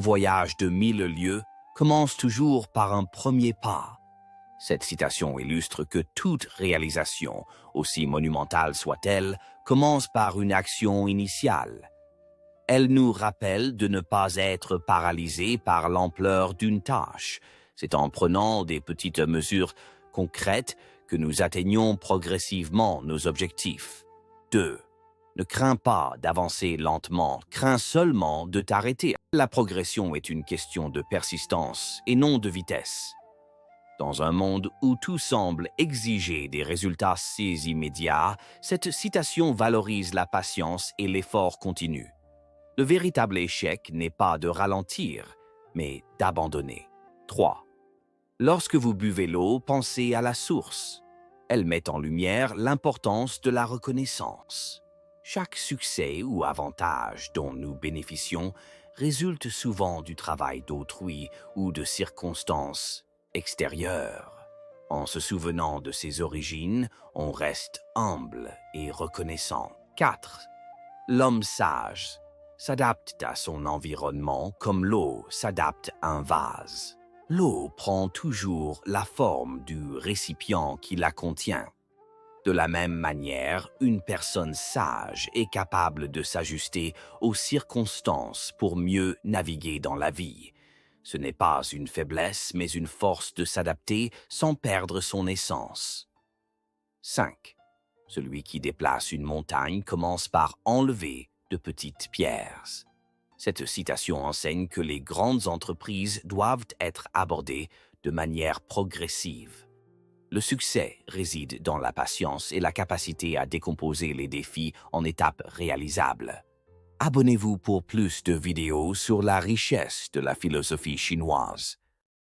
voyage de 1000 lieues commence toujours par un premier pas. Cette citation illustre que toute réalisation, aussi monumentale soit-elle, commence par une action initiale. Elle nous rappelle de ne pas être paralysé par l'ampleur d'une tâche. C'est en prenant des petites mesures concrètes que nous atteignons progressivement nos objectifs. 2. Ne crains pas d'avancer lentement, crains seulement de t'arrêter. La progression est une question de persistance et non de vitesse. Dans un monde où tout semble exiger des résultats si immédiats, cette citation valorise la patience et l'effort continu. Le véritable échec n'est pas de ralentir, mais d'abandonner. 3. Lorsque vous buvez l'eau, pensez à la source. Elle met en lumière l'importance de la reconnaissance. Chaque succès ou avantage dont nous bénéficions résulte souvent du travail d'autrui ou de circonstances extérieures. En se souvenant de ses origines, on reste humble et reconnaissant. 4. L'homme sage s'adapte à son environnement comme l'eau s'adapte à un vase. L'eau prend toujours la forme du récipient qui la contient. De la même manière, une personne sage est capable de s'ajuster aux circonstances pour mieux naviguer dans la vie. Ce n'est pas une faiblesse, mais une force de s'adapter sans perdre son essence. 5. Celui qui déplace une montagne commence par enlever de petites pierres. Cette citation enseigne que les grandes entreprises doivent être abordées de manière progressive. Le succès réside dans la patience et la capacité à décomposer les défis en étapes réalisables. Abonnez-vous pour plus de vidéos sur la richesse de la philosophie chinoise.